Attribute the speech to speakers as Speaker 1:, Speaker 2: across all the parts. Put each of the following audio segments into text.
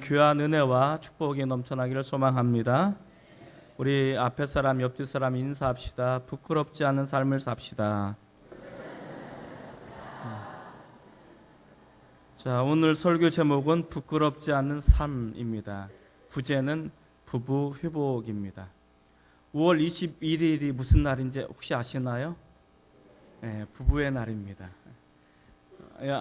Speaker 1: 귀한 은혜와 축복이 넘쳐나기를 소망합니다. 우리 앞에 사람, 옆집 사람 인사합시다. 부끄럽지 않은 삶을 삽시다. 자, 오늘 설교 제목은 부끄럽지 않은 삶입니다. 부제는 부부 회복입니다. 5월 21일이 무슨 날인지 혹시 아시나요? 네, 부부의 날입니다.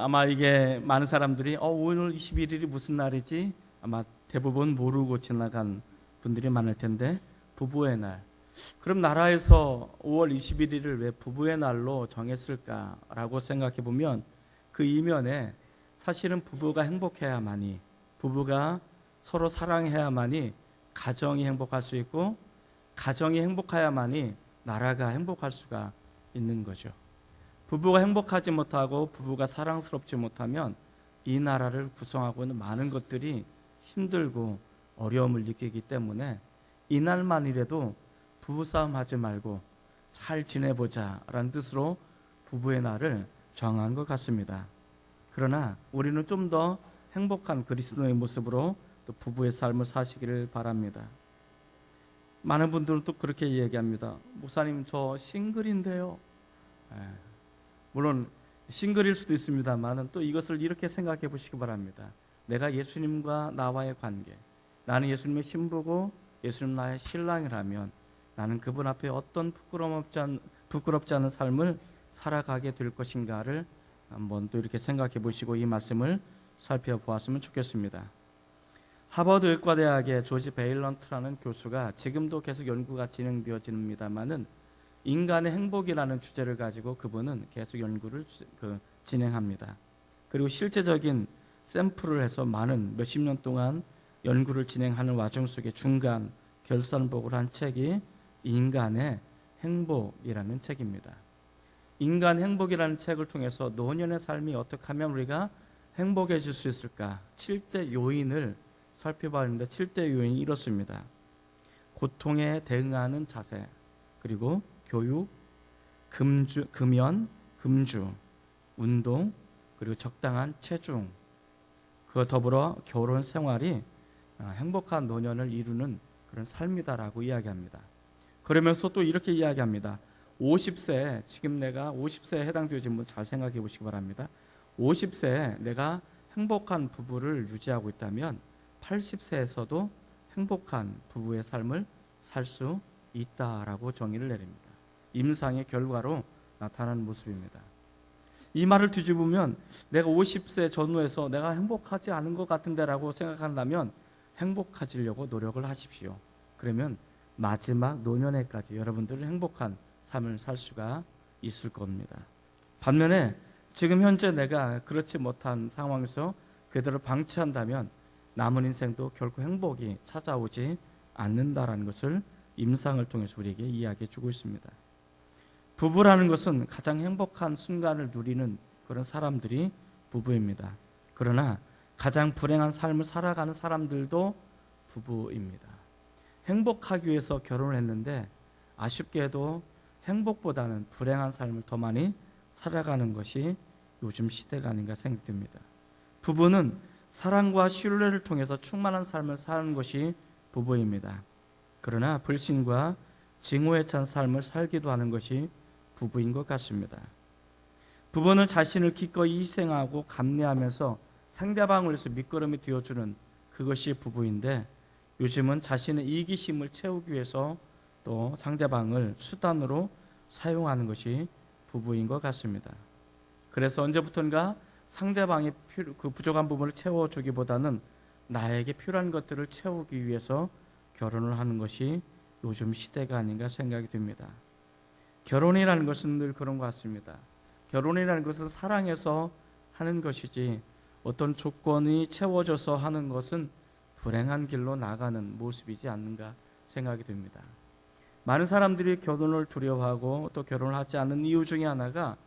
Speaker 1: 아마 이게 많은 사람들이 오늘 21일이 무슨 날이지? 아마 대부분 모르고 지나간 분들이 많을 텐데 부부의 날. 그럼 나라에서 5월 21일을 왜 부부의 날로 정했을까라고 생각해 보면 그 이면에 사실은 부부가 행복해야만이, 부부가 서로 사랑해야만이 가정이 행복할 수 있고, 가정이 행복해야만이 나라가 행복할 수가 있는 거죠. 부부가 행복하지 못하고 부부가 사랑스럽지 못하면 이 나라를 구성하고 있는 많은 것들이 힘들고 어려움을 느끼기 때문에 이날만이라도 부부싸움 하지 말고 잘 지내보자 라는 뜻으로 부부의 날을 정한 것 같습니다. 그러나 우리는 좀 더 행복한 그리스도의 모습으로 또 부부의 삶을 사시기를 바랍니다. 많은 분들은 또 그렇게 얘기합니다. 목사님, 저 싱글인데요. 물론 싱글일 수도 있습니다만 또 이것을 이렇게 생각해 보시기 바랍니다. 내가 예수님과 나와의 관계, 나는 예수님의 신부고 예수님 나의 신랑이라면 나는 그분 앞에 어떤 부끄럽지 않은 삶을 살아가게 될 것인가를 한번 또 이렇게 생각해 보시고 이 말씀을 살펴보았으면 좋겠습니다. 하버드 의과대학의 조지 베일런트라는 교수가 지금도 계속 연구가 진행되어집니다만은 인간의 행복이라는 주제를 가지고 그분은 계속 연구를 진행합니다. 그리고 실제적인 샘플을 해서 많은 몇십 년 동안 연구를 진행하는 와중 속에 중간 결산보고를 한 책이 인간의 행복이라는 책입니다. 인간 행복이라는 책을 통해서 노년의 삶이 어떻게 하면 우리가 행복해질 수 있을까? 7대 요인을 살펴봤는데 7대 요인이 이렇습니다. 고통에 대응하는 자세, 그리고 교육, 금연, 금주, 운동, 그리고 적당한 체중, 그와 더불어 결혼 생활이 행복한 노년을 이루는 그런 삶이다라고 이야기합니다. 그러면서 또 이렇게 이야기합니다. 50세, 지금 내가 50세에 해당되어진 분 잘 생각해 보시기 바랍니다. 50세에 내가 행복한 부부를 유지하고 있다면 80세에서도 행복한 부부의 삶을 살 수 있다라고 정의를 내립니다. 임상의 결과로 나타나는 모습입니다. 이 말을 뒤집으면 내가 50세 전후에서 내가 행복하지 않은 것 같은데라고 생각한다면 행복해지려고 노력을 하십시오. 그러면 마지막 노년에까지 여러분들은 행복한 삶을 살 수가 있을 겁니다. 반면에 지금 현재 내가 그렇지 못한 상황에서 그대로 방치한다면 남은 인생도 결코 행복이 찾아오지 않는다라는 것을 임상을 통해서 우리에게 이야기해 주고 있습니다. 부부라는 것은 가장 행복한 순간을 누리는 그런 사람들이 부부입니다. 그러나 가장 불행한 삶을 살아가는 사람들도 부부입니다. 행복하기 위해서 결혼을 했는데 아쉽게도 행복보다는 불행한 삶을 더 많이 살아가는 것이 요즘 시대가 아닌가 생각됩니다. 부부는 사랑과 신뢰를 통해서 충만한 삶을 사는 것이 부부입니다. 그러나 불신과 증오에 찬 삶을 살기도 하는 것이 부부인 것 같습니다. 부부는 자신을 기꺼이 희생하고 감내하면서 상대방을 위해서 밑거름이 되어주는 그것이 부부인데 요즘은 자신의 이기심을 채우기 위해서 또 상대방을 수단으로 사용하는 것이 부부인 것 같습니다. 그래서 언제부턴가 상대방의 그 부족한 부분을 채워주기보다는 나에게 필요한 것들을 채우기 위해서 결혼을 하는 것이 요즘 시대가 아닌가 생각이 듭니다. 결혼이라는 것은 늘 그런 것 같습니다. 결혼이라는 것은 사랑해서 하는 것이지 어떤 조건이 채워져서 하는 것은 불행한 길로 나가는 모습이지 않는가 생각이 듭니다. 많은 사람들이 결혼을 두려워하고 또 결혼을 하지 않는 이유 중에 하나가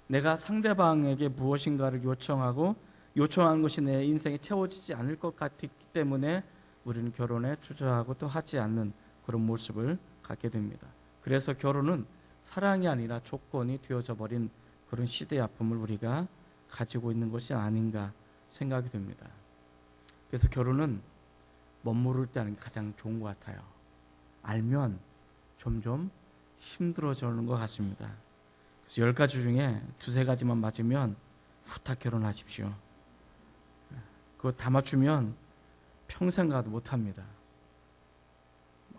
Speaker 1: 내가 상대방에게 무엇인가를 요청하고 요청한 것이 내 인생에 채워지지 않을 것 같기 때문에 우리는 결혼에 주저하고 또 하지 않는 그런 모습을 갖게 됩니다. 그래서 결혼은 사랑이 아니라 조건이 되어져 버린 그런 시대의 아픔을 우리가 가지고 있는 것이 아닌가 생각이 듭니다. 그래서 결혼은 멋모를 때 하는 게 가장 좋은 것 같아요. 알면 점점 힘들어지는 것 같습니다. 그래서 10가지 중에 2-3가지만 맞으면 후딱 결혼하십시오. 그거 다 맞추면 평생 가도 못합니다.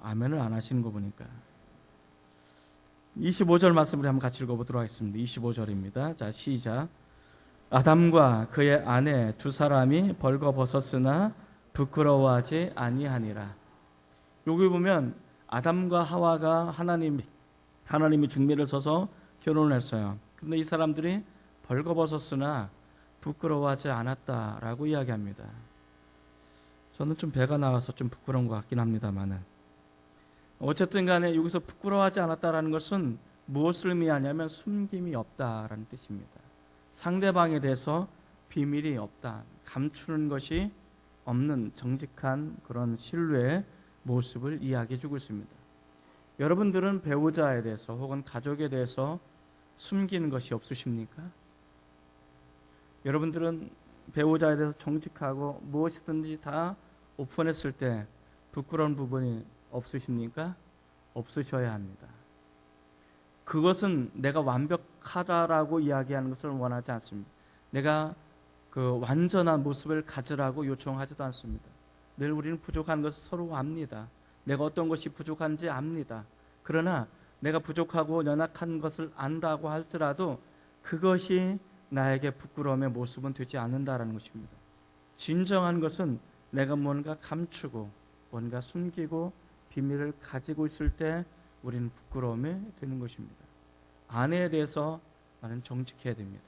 Speaker 1: 아멘을 안 하시는 거 보니까. 25절 말씀을 한번 같이 읽어보도록 하겠습니다. 25절입니다. 자, 시작. 아담과 그의 아내 두 사람이 벌거벗었으나 부끄러워하지 아니하니라. 여기 보면 아담과 하와가 하나님의 중매를 서서 결혼을 했어요. 근데 이 사람들이 벌거벗었으나 부끄러워하지 않았다라고 이야기합니다. 저는 좀 배가 나와서 좀 부끄러운 것 같긴 합니다만은, 어쨌든 간에 여기서 부끄러워하지 않았다라는 것은 무엇을 의미하냐면 숨김이 없다라는 뜻입니다. 상대방에 대해서 비밀이 없다, 감추는 것이 없는 정직한 그런 신뢰의 모습을 이야기해 주고 있습니다. 여러분들은 배우자에 대해서 혹은 가족에 대해서 숨기는 것이 없으십니까? 여러분들은 배우자에 대해서 정직하고 무엇이든지 다 오픈했을 때 부끄러운 부분이 없으십니까? 없으셔야 합니다. 그것은 내가 완벽하다라고 이야기하는 것을 원하지 않습니다. 내가 그 완전한 모습을 가지라고 요청하지도 않습니다. 늘 우리는 부족한 것을 서로 압니다. 내가 어떤 것이 부족한지 압니다. 그러나 내가 부족하고 연약한 것을 안다고 할지라도 그것이 나에게 부끄러움의 모습은 되지 않는다라는 것입니다. 진정한 것은 내가 뭔가 감추고 뭔가 숨기고 비밀을 가지고 있을 때 우리는 부끄러움이 되는 것입니다. 아내에 대해서 나는 정직해야 됩니다.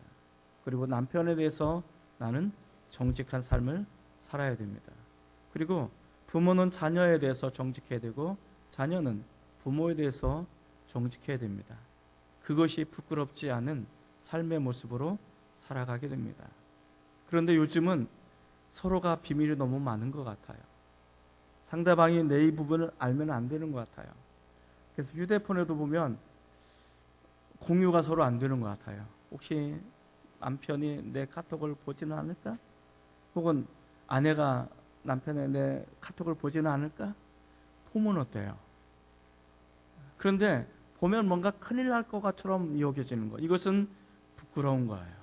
Speaker 1: 그리고 남편에 대해서 나는 정직한 삶을 살아야 됩니다. 그리고 부모는 자녀에 대해서 정직해야 되고 자녀는 부모에 대해서 정직해야 됩니다. 그것이 부끄럽지 않은 삶의 모습으로 살아가게 됩니다. 그런데 요즘은 서로가 비밀이 너무 많은 것 같아요. 상대방이 내 이 부분을 알면 안 되는 것 같아요. 그래서 휴대폰에도 보면 공유가 서로 안 되는 것 같아요. 혹시 남편이 내 카톡을 보지는 않을까? 혹은 아내가 남편의 내 카톡을 보지는 않을까? 보면 어때요? 그런데 보면 뭔가 큰일 날 것 것처럼 여겨지는 것. 이것은 부끄러운 거예요.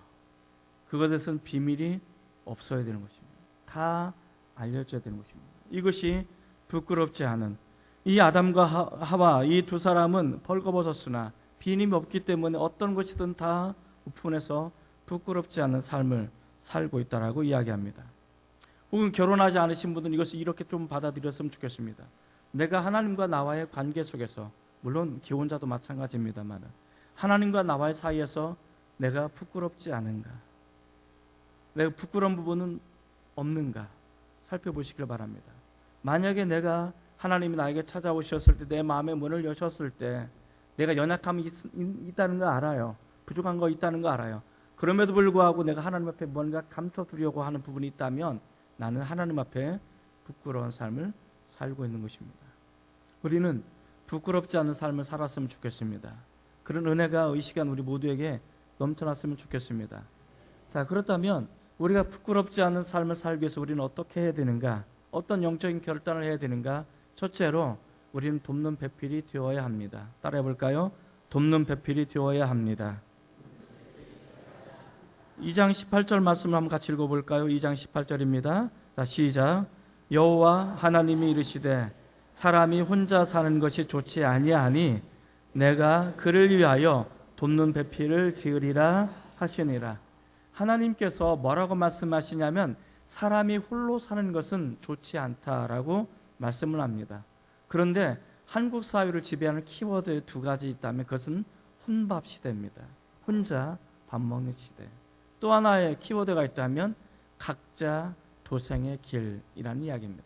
Speaker 1: 그것에선 비밀이 없어야 되는 것입니다. 다 알려져야 되는 것입니다. 이것이 부끄럽지 않은, 이 아담과 하와 이 두 사람은 벌거벗었으나 비님이 없기 때문에 어떤 것이든 다 오픈해서 부끄럽지 않은 삶을 살고 있다라고 이야기합니다. 혹은 결혼하지 않으신 분들은 이것을 이렇게 좀 받아들였으면 좋겠습니다. 내가 하나님과 나와의 관계 속에서, 물론 기혼자도 마찬가지입니다만, 하나님과 나와의 사이에서 내가 부끄럽지 않은가, 내가 부끄러운 부분은 없는가 살펴보시길 바랍니다. 만약에 내가 하나님이 나에게 찾아오셨을 때, 내 마음의 문을 여셨을 때 내가 연약함이 있다는 거 알아요. 부족한 거 있다는 거 알아요. 그럼에도 불구하고 내가 하나님 앞에 뭔가 감춰두려고 하는 부분이 있다면 나는 하나님 앞에 부끄러운 삶을 살고 있는 것입니다. 우리는 부끄럽지 않은 삶을 살았으면 좋겠습니다. 그런 은혜가 이 시간 우리 모두에게 넘쳐났으면 좋겠습니다. 자, 그렇다면 우리가 부끄럽지 않은 삶을 살기 위해서 우리는 어떻게 해야 되는가? 어떤 영적인 결단을 해야 되는가? 첫째로 우리는 돕는 배필이 되어야 합니다. 따라해 볼까요? 돕는 배필이 되어야 합니다. 2장 18절 말씀을 한번 같이 읽어볼까요? 2장 18절입니다. 자, 시작. 여호와 하나님이 이르시되 사람이 혼자 사는 것이 좋지 아니하니 내가 그를 위하여 돕는 배필을 지으리라 하시니라. 하나님께서 뭐라고 말씀하시냐면 사람이 홀로 사는 것은 좋지 않다라고 말씀을 합니다. 그런데 한국 사회를 지배하는 키워드 2가지 있다면 그것은 혼밥 시대입니다. 혼자 밥 먹는 시대. 또 하나의 키워드가 있다면 각자 도생의 길이라는 이야기입니다.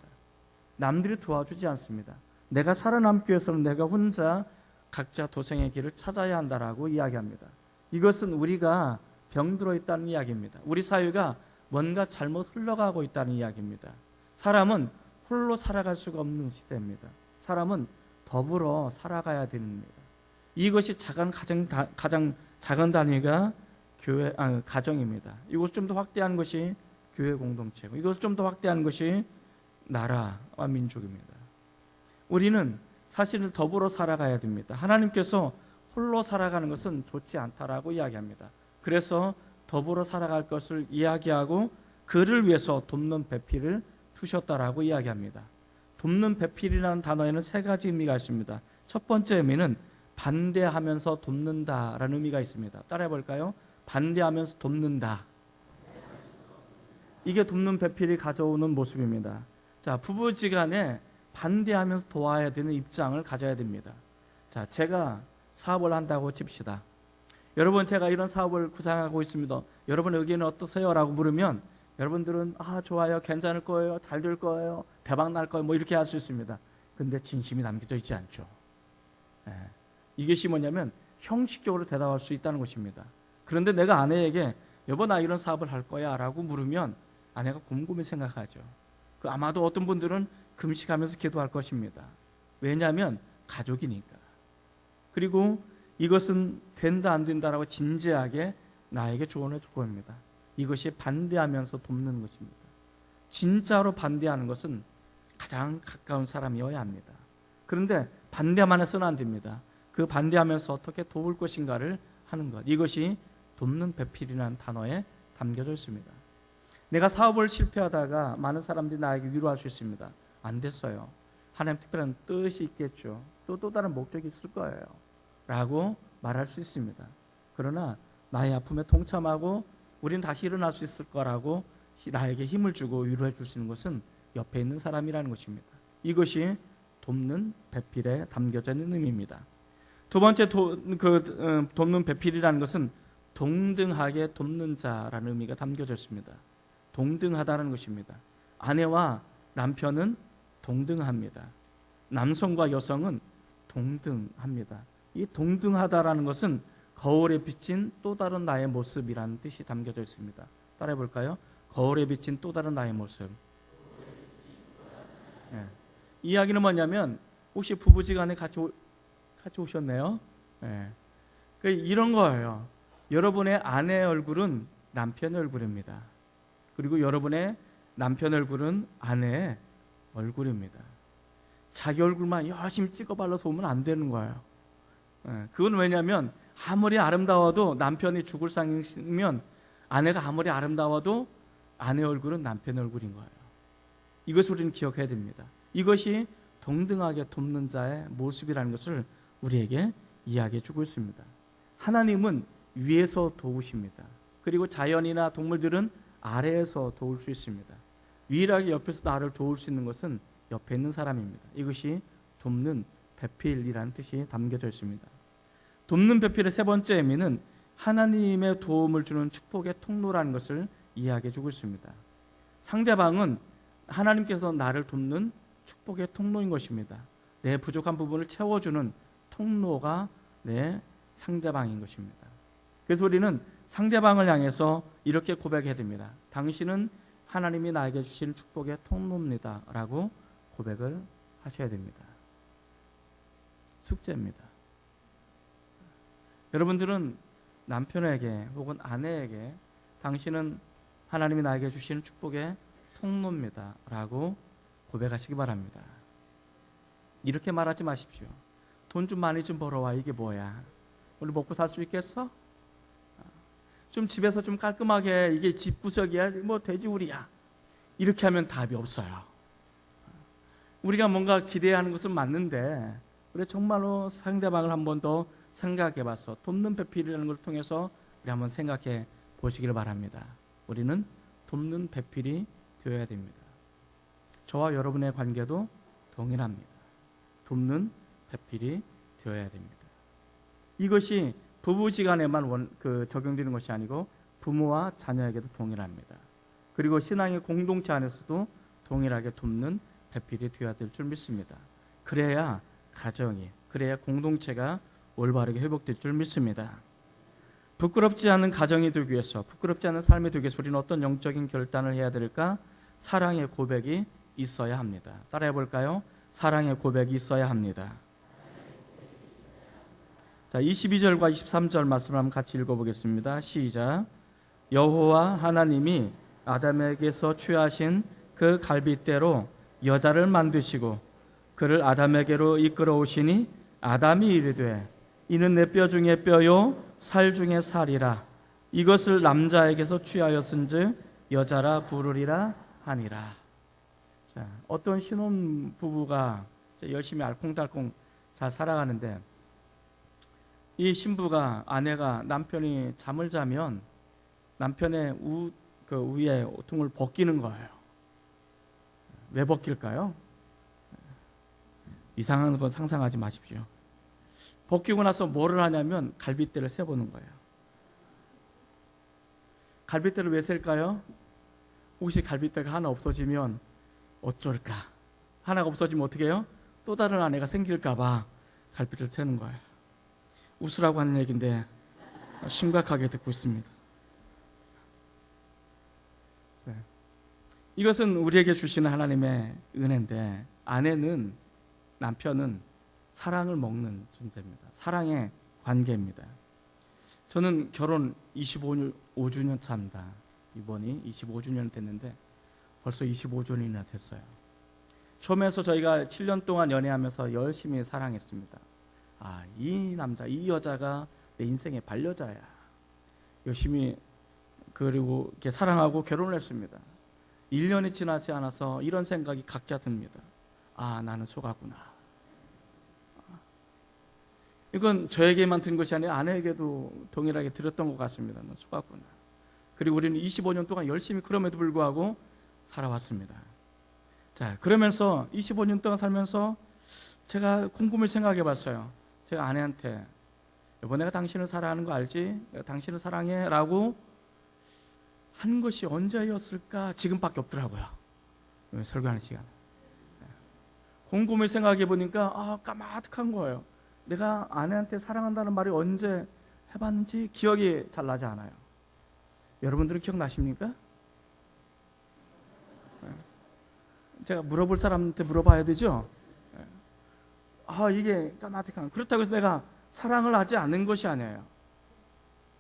Speaker 1: 남들이 도와주지 않습니다. 내가 살아남기 위해서는 내가 혼자 각자 도생의 길을 찾아야 한다라고 이야기합니다. 이것은 우리가 병들어 있다는 이야기입니다. 우리 사회가 뭔가 잘못 흘러가고 있다는 이야기입니다. 사람은 홀로 살아갈 수가 없는 시대입니다. 사람은 더불어 살아가야 됩니다. 이것이 가장 작은 단위가 가정입니다. 이것을 좀 더 확대하는 것이 교회 공동체고, 이것을 좀 더 확대하는 것이 나라와 민족입니다. 우리는 사실은 더불어 살아가야 됩니다. 하나님께서 홀로 살아가는 것은 좋지 않다라고 이야기합니다. 그래서 더불어 살아갈 것을 이야기하고 그를 위해서 돕는 배필을 두셨다라고 이야기합니다. 돕는 배필이라는 단어에는 세 가지 의미가 있습니다. 첫 번째 의미는 반대하면서 돕는다라는 의미가 있습니다. 따라해 볼까요? 반대하면서 돕는다. 이게 돕는 배필이 가져오는 모습입니다. 자, 부부지간에 반대하면서 도와야 되는 입장을 가져야 됩니다. 자, 제가 사업을 한다고 칩시다. 여러분, 제가 이런 사업을 구상하고 있습니다. 여러분 의견은 어떠세요? 라고 물으면 여러분들은 좋아요, 괜찮을 거예요, 잘 될 거예요, 대박 날 거예요, 뭐 이렇게 할 수 있습니다. 근데 진심이 남겨져 있지 않죠. 이것이 뭐냐면 형식적으로 대답할 수 있다는 것입니다. 그런데 내가 아내에게 여보 나 이런 사업을 할 거야 라고 물으면 아내가 곰곰이 생각하죠. 아마도 어떤 분들은 금식하면서 기도할 것입니다. 왜냐하면 가족이니까. 그리고 이것은 된다 안 된다라고 진지하게 나에게 조언해 줄 겁니다. 이것이 반대하면서 돕는 것입니다. 진짜로 반대하는 것은 가장 가까운 사람이어야 합니다. 그런데 반대만 해서는 안 됩니다. 그 반대하면서 어떻게 도울 것인가를 하는 것, 이것이 돕는 배필이라는 단어에 담겨져 있습니다. 내가 사업을 실패하다가 많은 사람들이 나에게 위로할 수 있습니다. 안 됐어요. 하나님 특별한 뜻이 있겠죠. 또 다른 목적이 있을 거예요 라고 말할 수 있습니다. 그러나 나의 아픔에 동참하고 우리는 다시 일어날 수 있을 거라고 나에게 힘을 주고 위로해 줄 수 있는 것은 옆에 있는 사람이라는 것입니다. 이것이 돕는 배필에 담겨져 있는 의미입니다. 두 번째 돕는 배필이라는 것은 동등하게 돕는 자라는 의미가 담겨져 있습니다. 동등하다는 것입니다. 아내와 남편은 동등합니다. 남성과 여성은 동등합니다. 이 동등하다라는 것은 거울에 비친 또 다른 나의 모습이라는 뜻이 담겨져 있습니다. 따라해 볼까요? 거울에 비친 또 다른 나의 모습. 이야기는 뭐냐면 혹시 부부지간에 같이 오셨네요. 이런 거예요. 여러분의 아내의 얼굴은 남편의 얼굴입니다. 그리고 여러분의 남편의 얼굴은 아내의 얼굴입니다. 자기 얼굴만 열심히 찍어 발라서 오면 안 되는 거예요. 그건 왜냐하면 아무리 아름다워도 남편이 죽을 상이면 아내가 아무리 아름다워도 아내의 얼굴은 남편의 얼굴인 거예요. 이것을 우리는 기억해야 됩니다. 이것이 동등하게 돕는 자의 모습이라는 것을 우리에게 이야기해 주고 있습니다. 하나님은 위에서 도우십니다. 그리고 자연이나 동물들은 아래에서 도울 수 있습니다. 유일하게 옆에서 나를 도울 수 있는 것은 옆에 있는 사람입니다. 이것이 돕는 배필이라는 뜻이 담겨져 있습니다. 돕는 배필의 세 번째 의미는 하나님의 도움을 주는 축복의 통로라는 것을 이야기해 주고 있습니다. 상대방은 하나님께서 나를 돕는 축복의 통로인 것입니다. 내 부족한 부분을 채워주는 통로가 내 상대방인 것입니다. 그래서 우리는 상대방을 향해서 이렇게 고백해야 됩니다. 당신은 하나님이 나에게 주신 축복의 통로입니다 라고 고백을 하셔야 됩니다. 숙제입니다. 여러분들은 남편에게 혹은 아내에게 당신은 하나님이 나에게 주시는 축복의 통로입니다 라고 고백하시기 바랍니다. 이렇게 말하지 마십시오. 돈 좀 많이 좀 벌어와. 이게 뭐야? 우리 먹고 살 수 있겠어? 좀 집에서 좀 깔끔하게, 이게 집구석이야? 뭐 돼지우리야? 이렇게 하면 답이 없어요. 우리가 뭔가 기대하는 것은 맞는데 우리 정말로 상대방을 한 번 더 생각해 봐서 돕는 배필이라는 걸 통해서 우리 한번 생각해 보시기를 바랍니다. 우리는 돕는 배필이 되어야 됩니다. 저와 여러분의 관계도 동일합니다. 돕는 배필이 되어야 됩니다. 이것이 부부지간에만 적용되는 것이 아니고 부모와 자녀에게도 동일합니다. 그리고 신앙의 공동체 안에서도 동일하게 돕는 배필이 되어야 될 줄 믿습니다. 그래야 가정이, 그래야 공동체가 올바르게 회복될 줄 믿습니다. 부끄럽지 않은 가정이 되기 위해서, 부끄럽지 않은 삶이 되기 위해서 우리는 어떤 영적인 결단을 해야 될까? 사랑의 고백이 있어야 합니다. 따라해 볼까요? 사랑의 고백이 있어야 합니다. 자, 22절과 23절 말씀을 한번 같이 읽어보겠습니다. 시작. 여호와 하나님이 아담에게서 취하신 그 갈빗대로 여자를 만드시고 그를 아담에게로 이끌어 오시니 아담이 이르되 이는 내 뼈 중에 뼈요 살 중에 살이라 이것을 남자에게서 취하였은즉 여자라 부르리라 하니라. 자, 어떤 신혼 부부가 열심히 알콩달콩 잘 살아가는데 이 신부가 아내가 남편이 잠을 자면 남편의 그 위에 옷통을 벗기는 거예요. 왜 벗길까요? 이상한 건 상상하지 마십시오. 벗기고 나서 뭐를 하냐면 갈빗대를 세보는 거예요. 갈빗대를 왜 셀까요? 혹시 갈빗대가 하나 없어지면 어쩔까? 하나가 없어지면 어떻게 해요? 또 다른 아내가 생길까 봐 갈빗대를 세는 거예요. 웃으라고 하는 얘기인데 심각하게 듣고 있습니다. 이것은 우리에게 주시는 하나님의 은혜인데 아내는 남편은 사랑을 먹는 존재입니다. 사랑의 관계입니다. 저는 결혼 25주년 차입니다. 이번이 25주년 됐는데 벌써 25주년이나 됐어요. 처음에서 저희가 7년 동안 연애하면서 열심히 사랑했습니다. 이 남자, 이 여자가 내 인생의 반려자야. 열심히 그리고 이렇게 사랑하고 결혼을 했습니다. 1년이 지나지 않아서 이런 생각이 각자 듭니다. 나는 속았구나. 이건 저에게만 든 것이 아니라 아내에게도 동일하게 들었던 것 같습니다. 난 속았구나. 그리고 우리는 25년 동안 열심히 그럼에도 불구하고 살아왔습니다. 자, 그러면서 25년 동안 살면서 제가 곰곰이 생각해 봤어요. 제가 아내한테 여보 내가 당신을 사랑하는 거 알지? 내가 당신을 사랑해 라고 한 것이 언제였을까? 지금밖에 없더라고요. 설교하는 시간에. 곰곰이 생각해 보니까 까마득한 거예요. 내가 아내한테 사랑한다는 말이 언제 해봤는지 기억이 잘 나지 않아요. 여러분들은 기억나십니까? 제가 물어볼 사람한테 물어봐야 되죠? 이게 까마득한. 그렇다고 해서 내가 사랑을 하지 않는 것이 아니에요.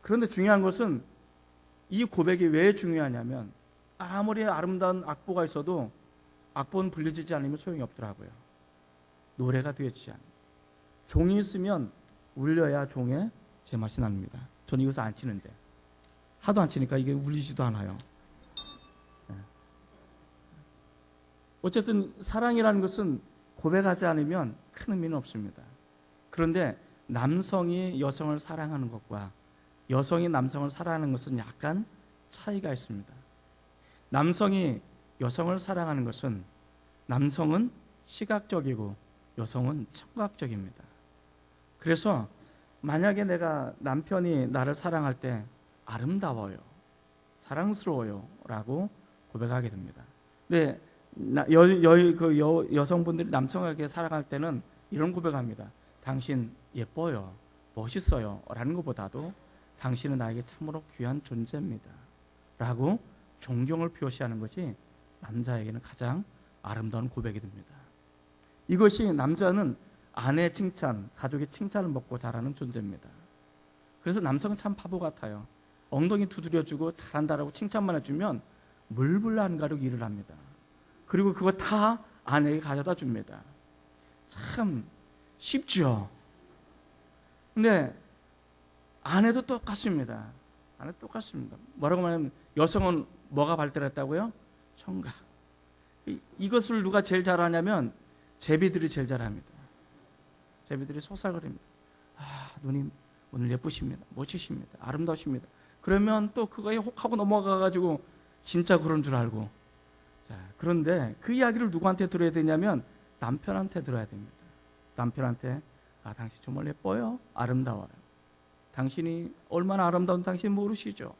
Speaker 1: 그런데 중요한 것은 이 고백이 왜 중요하냐면 아무리 아름다운 악보가 있어도 악보는 불려지지 않으면 소용이 없더라고요. 노래가 되지 않아요. 종이 있으면 울려야 종의 제맛이 납니다. 저는 이것을 안 치는데 하도 안 치니까 이게 울리지도 않아요. 어쨌든 사랑이라는 것은 고백하지 않으면 큰 의미는 없습니다. 그런데 남성이 여성을 사랑하는 것과 여성이 남성을 사랑하는 것은 약간 차이가 있습니다. 남성이 여성을 사랑하는 것은 남성은 시각적이고 여성은 청각적입니다. 그래서 만약에 내가 남편이 나를 사랑할 때 아름다워요, 사랑스러워요 라고 고백하게 됩니다. 근데 여성분들이 남성에게 사랑할 때는 이런 고백합니다. 당신 예뻐요, 멋있어요 라는 것보다도 당신은 나에게 참으로 귀한 존재입니다 라고 존경을 표시하는 것이 남자에게는 가장 아름다운 고백이 됩니다. 이것이 남자는 아내의 칭찬, 가족의 칭찬을 먹고 자라는 존재입니다. 그래서 남성은 참 바보 같아요. 엉덩이 두드려주고 잘한다라고 칭찬만 해주면 물불 안 가리고 일을 합니다. 그리고 그거 다 아내에게 가져다 줍니다. 참 쉽죠. 근데 아내도 똑같습니다. 아내 똑같습니다. 뭐라고 말하면 여성은 뭐가 발달했다고요? 청각. 이것을 누가 제일 잘하냐면 제비들이 제일 잘합니다. 제비들이 속삭거립니다. 누님 오늘 예쁘십니다. 멋지십니다. 아름다우십니다. 그러면 또 그거에 혹하고 넘어가가지고 진짜 그런 줄 알고. 자, 그런데 그 이야기를 누구한테 들어야 되냐면 남편한테 들어야 됩니다. 남편한테 당신 정말 예뻐요. 아름다워요. 당신이 얼마나 아름다운 당신 모르시죠?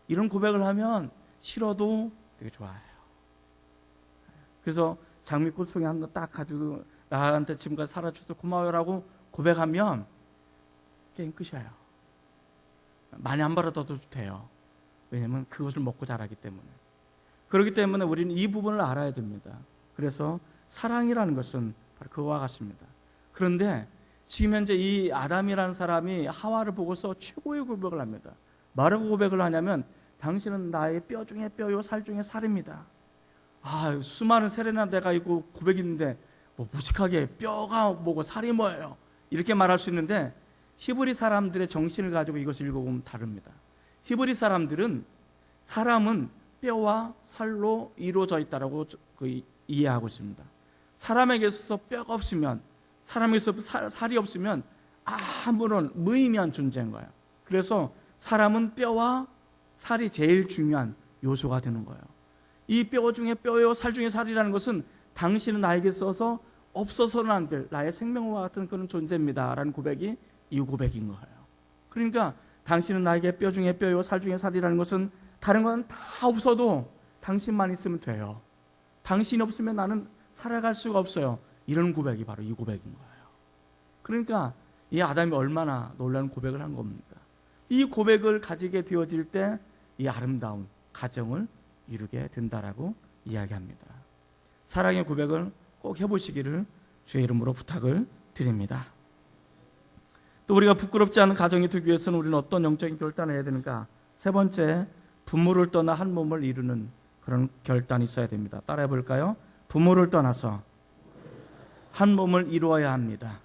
Speaker 1: 이런 고백을 하면 싫어도 되게 좋아요. 그래서 장미꽃 송이 하나 딱 가지고 나한테 지금까지 살아줘서 고마워요라고 고백하면 게임 끝이에요. 많이 안 벌어도 돼요. 왜냐하면 그것을 먹고 자라기 때문에. 그렇기 때문에 우리는 이 부분을 알아야 됩니다. 그래서 사랑이라는 것은 바로 그와 같습니다. 그런데 지금 현재 이 아담이라는 사람이 하와를 보고서 최고의 고백을 합니다. 뭐라고 고백을 하냐면 당신은 나의 뼈 중에 뼈요 살 중에 살입니다. 수많은 세레나데가 있고 고백이 있는데 뭐 무식하게 뼈가 뭐고 살이 뭐예요 이렇게 말할 수 있는데, 히브리 사람들의 정신을 가지고 이것을 읽어보면 다릅니다. 히브리 사람들은 사람은 뼈와 살로 이루어져 있다라고 이해하고 있습니다. 사람에게 있어서 뼈가 없으면, 사람에게서 살이 없으면 아무런 무의미한 존재인 거예요. 그래서 사람은 뼈와 살이 제일 중요한 요소가 되는 거예요. 이 뼈 중에 뼈요 살 중에 살이라는 것은 당신은 나에게 있어서 없어서는 안 될 나의 생명과 같은 그런 존재입니다 라는 고백이 이 고백인 거예요. 그러니까 당신은 나에게 뼈 중에 뼈요 살 중에 살이라는 것은 다른 건 다 없어도 당신만 있으면 돼요. 당신이 없으면 나는 살아갈 수가 없어요. 이런 고백이 바로 이 고백인 거예요. 그러니까 이 아담이 얼마나 놀라운 고백을 한 겁니까? 이 고백을 가지게 되어질 때 이 아름다운 가정을 이루게 된다라고 이야기합니다. 사랑의 고백을 꼭 해보시기를 주의 이름으로 부탁을 드립니다. 또 우리가 부끄럽지 않은 가정이 되기 위해서는 우리는 어떤 영적인 결단을 해야 되는가? 세 번째, 부모를 떠나 한 몸을 이루는 그런 결단이 있어야 됩니다. 따라해 볼까요? 부모를 떠나서 한 몸을 이루어야 합니다.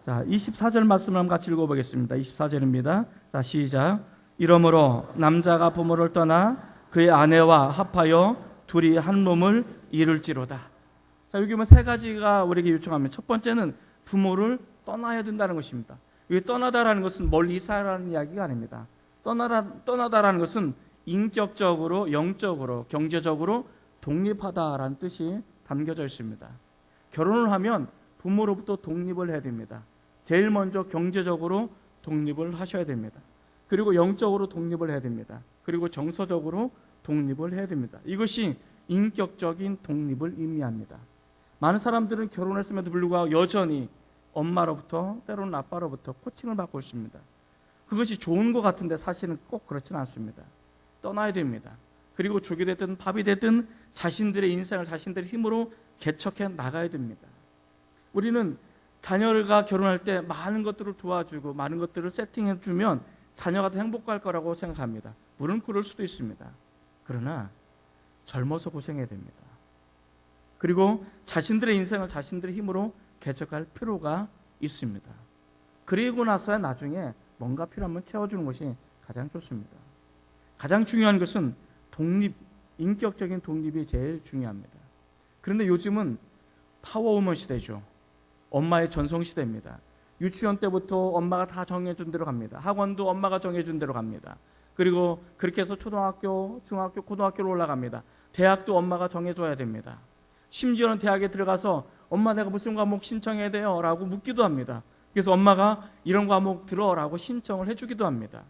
Speaker 1: 자, 24절 말씀을 한번 같이 읽어보겠습니다. 24절입니다. 자, 시작. 이러므로 남자가 부모를 떠나 그의 아내와 합하여 둘이 한 몸을 이룰지로다. 자, 여기 보면 세 가지가 우리에게 요청합니다. 첫 번째는 부모를 떠나야 된다는 것입니다. 여기 떠나다라는 것은 멀리 이사라는 이야기가 아닙니다. 떠나다라는 것은 인격적으로, 영적으로, 경제적으로 독립하다라는 뜻이 담겨져 있습니다. 결혼을 하면 부모로부터 독립을 해야 됩니다. 제일 먼저 경제적으로 독립을 하셔야 됩니다. 그리고 영적으로 독립을 해야 됩니다. 그리고 정서적으로 독립을 해야 됩니다. 이것이 인격적인 독립을 의미합니다. 많은 사람들은 결혼했음에도 불구하고 여전히 엄마로부터, 때로는 아빠로부터 코칭을 받고 있습니다. 그것이 좋은 것 같은데 사실은 꼭 그렇지는 않습니다. 떠나야 됩니다. 그리고 죽이 됐든 밥이 됐든 자신들의 인생을 자신들의 힘으로 개척해 나가야 됩니다. 우리는 자녀가 결혼할 때 많은 것들을 도와주고 많은 것들을 세팅해 주면 자녀가 더 행복할 거라고 생각합니다. 물론 그럴 수도 있습니다. 그러나 젊어서 고생해야 됩니다. 그리고 자신들의 인생을 자신들의 힘으로 개척할 필요가 있습니다. 그리고 나서야 나중에 뭔가 필요하면 채워주는 것이 가장 좋습니다. 가장 중요한 것은 독립, 인격적인 독립이 제일 중요합니다. 그런데 요즘은 파워우먼 시대죠. 엄마의 전성 시대입니다. 유치원 때부터 엄마가 다 정해준 대로 갑니다. 학원도 엄마가 정해준 대로 갑니다. 그리고 그렇게 해서 초등학교, 중학교, 고등학교로 올라갑니다. 대학도 엄마가 정해줘야 됩니다. 심지어는 대학에 들어가서 엄마 내가 무슨 과목 신청해야 돼요? 라고 묻기도 합니다. 그래서 엄마가 이런 과목 들어라고 신청을 해주기도 합니다.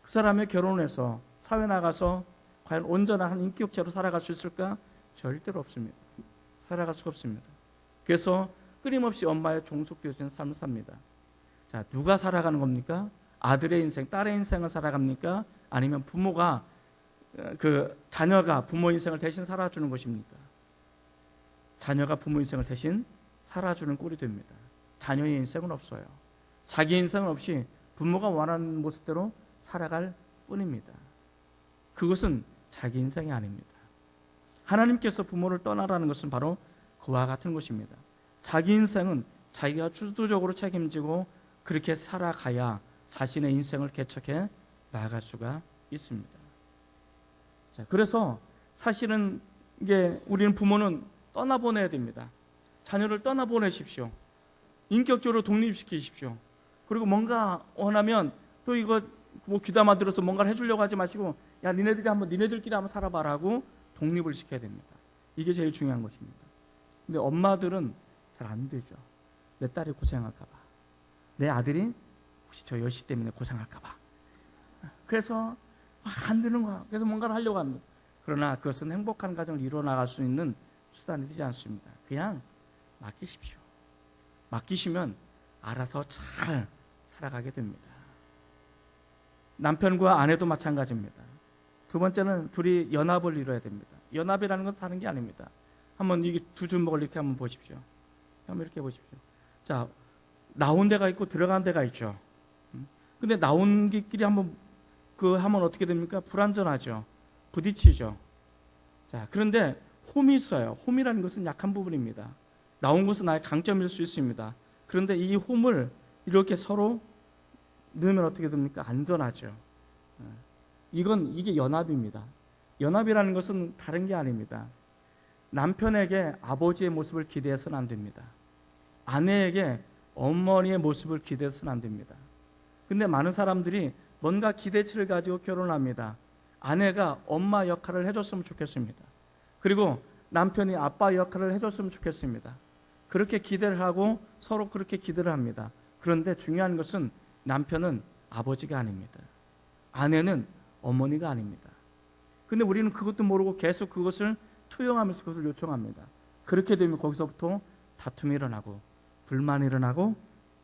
Speaker 1: 그 사람이 결혼해서 사회 나가서 과연 온전한 한 인격체로 살아갈 수 있을까? 절대로 없습니다. 살아갈 수가 없습니다. 그래서 끊임없이 엄마의 종속되어진 삶을 삽니다. 자, 누가 살아가는 겁니까? 아들의 인생, 딸의 인생을 살아갑니까? 아니면 부모가, 자녀가 부모 인생을 대신 살아주는 것입니까? 자녀가 부모 인생을 대신 살아주는 꼴이 됩니다. 자녀의 인생은 없어요. 자기 인생은 없이 부모가 원하는 모습대로 살아갈 뿐입니다. 그것은 자기 인생이 아닙니다. 하나님께서 부모를 떠나라는 것은 바로 그와 같은 것입니다. 자기 인생은 자기가 주도적으로 책임지고 그렇게 살아가야 자신의 인생을 개척해 나아갈 수가 있습니다. 자, 그래서 사실은 우리는 부모는 떠나보내야 됩니다. 자녀를 떠나보내십시오. 인격적으로 독립시키십시오. 그리고 뭔가 원하면 또 이거 뭐 귀담아 들어서 뭔가를 해주려고 하지 마시고, 야, 니네들끼리 한번 살아봐라고 독립을 시켜야 됩니다. 이게 제일 중요한 것입니다. 근데 엄마들은 잘 안 되죠. 내 딸이 고생할까 봐, 내 아들이 혹시 저 여시 때문에 고생할까 봐, 그래서 안 되는 거야. 그래서 뭔가를 하려고 합니다. 그러나 그것은 행복한 가정을 이루어 나갈 수 있는 수단이 되지 않습니다. 그냥 맡기십시오. 맡기시면 알아서 잘 살아가게 됩니다. 남편과 아내도 마찬가지입니다. 두 번째는 둘이 연합을 이루어야 됩니다. 연합이라는 건 다른 게 아닙니다. 한번 이게 두 주먹을 이렇게 한번 보십시오. 한번 이렇게 보십시오. 자, 나온 데가 있고 들어간 데가 있죠. 근데 나온 길끼리 한번 하면 어떻게 됩니까? 불안전하죠. 부딪히죠. 자, 그런데 홈이 있어요. 홈이라는 것은 약한 부분입니다. 나온 것은 나의 강점일 수 있습니다. 그런데 이 홈을 이렇게 서로 넣으면 어떻게 됩니까? 안전하죠. 이게 연합입니다. 연합이라는 것은 다른 게 아닙니다. 남편에게 아버지의 모습을 기대해서는 안 됩니다. 아내에게 어머니의 모습을 기대해서는 안 됩니다. 근데 많은 사람들이 뭔가 기대치를 가지고 결혼합니다. 아내가 엄마 역할을 해줬으면 좋겠습니다. 그리고 남편이 아빠 역할을 해줬으면 좋겠습니다. 그렇게 기대를 하고 서로 그렇게 기대를 합니다. 그런데 중요한 것은 남편은 아버지가 아닙니다. 아내는 어머니가 아닙니다. 근데 우리는 그것도 모르고 계속 그것을 투영하면서 그것을 요청합니다. 그렇게 되면 거기서부터 다툼이 일어나고 불만이 일어나고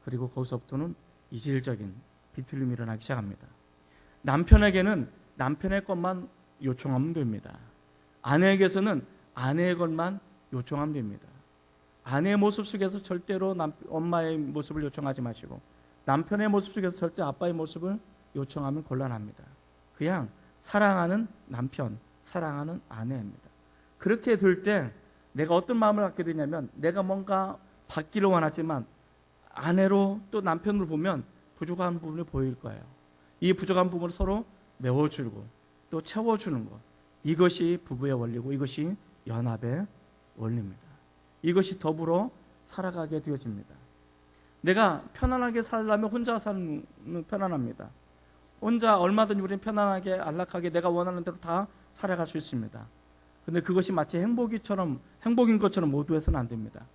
Speaker 1: 그리고 거기서부터는 이질적인 비틀림이 일어나기 시작합니다. 남편에게는 남편의 것만 요청하면 됩니다. 아내에게서는 아내의 것만 요청하면 됩니다. 아내의 모습 속에서 절대로 엄마의 모습을 요청하지 마시고 남편의 모습 속에서 절대 아빠의 모습을 요청하면 곤란합니다. 그냥 사랑하는 남편, 사랑하는 아내입니다. 그렇게 될 때 내가 어떤 마음을 갖게 되냐면 내가 뭔가 받기를 원하지만 아내로 또 남편을 보면 부족한 부분이 보일 거예요. 이 부족한 부분을 서로 메워주고 또 채워주는 것, 이것이 부부의 원리고 이것이 연합의 원리입니다. 이것이 더불어 살아가게 되어집니다. 내가 편안하게 살려면 혼자 살면 편안합니다. 혼자 얼마든지 우리는 편안하게 안락하게 내가 원하는 대로 다 살아갈 수 있습니다. 근데 그것이 마치 행복인 것처럼 모두해서는 안 됩니다.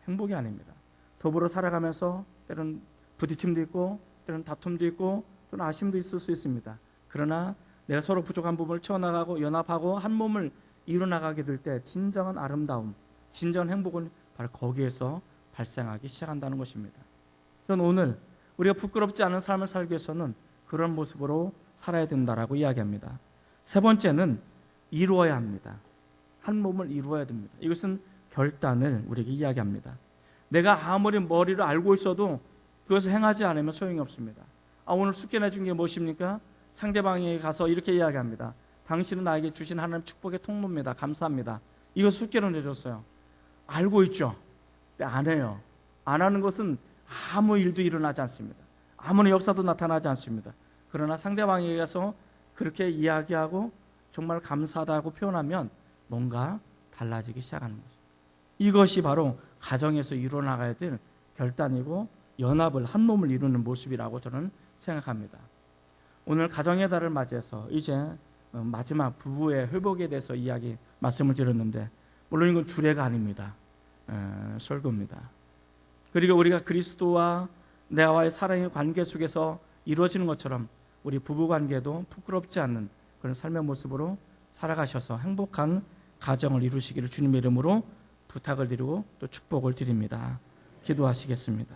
Speaker 1: 행복이 아닙니다. 더불어 살아가면서 때로는 부딪힘도 있고 때로는 다툼도 있고 또는 아쉬움도 있을 수 있습니다. 그러나 내가 서로 부족한 부분을 채워나가고 연합하고 한 몸을 이루어나가게 될 때 진정한 아름다움, 진정한 행복은 바로 거기에서 발생하기 시작한다는 것입니다. 저는 오늘 우리가 부끄럽지 않은 삶을 살기 위해서는 그런 모습으로 살아야 된다라고 이야기합니다. 세 번째는 이루어야 합니다. 한 몸을 이루어야 됩니다. 이것은 결단을 우리에게 이야기합니다. 내가 아무리 머리로 알고 있어도 그것을 행하지 않으면 소용이 없습니다. 오늘 숙제내 준 게 무엇입니까? 상대방에게 가서 이렇게 이야기합니다. 당신은 나에게 주신 하나님 축복의 통로입니다. 감사합니다. 이거 숙제로 내줬어요. 알고 있죠? 근데 안 해요. 안 하는 것은 아무 일도 일어나지 않습니다. 아무런 역사도 나타나지 않습니다. 그러나 상대방에게 가서 그렇게 이야기하고 정말 감사하다고 표현하면 뭔가 달라지기 시작하는 것입니다. 이것이 바로 가정에서 이루어나가야 될 결단이고 연합을 한 몸을 이루는 모습이라고 저는 생각합니다. 오늘 가정의 달을 맞이해서 이제 마지막 부부의 회복에 대해서 말씀을 드렸는데 물론 이건 주례가 아닙니다. 설교입니다. 그리고 우리가 그리스도와 나와의 사랑의 관계 속에서 이루어지는 것처럼 우리 부부 관계도 부끄럽지 않는 그런 삶의 모습으로 살아가셔서 행복한 가정을 이루시기를 주님의 이름으로 부탁을 드리고 또 축복을 드립니다. 기도하시겠습니다.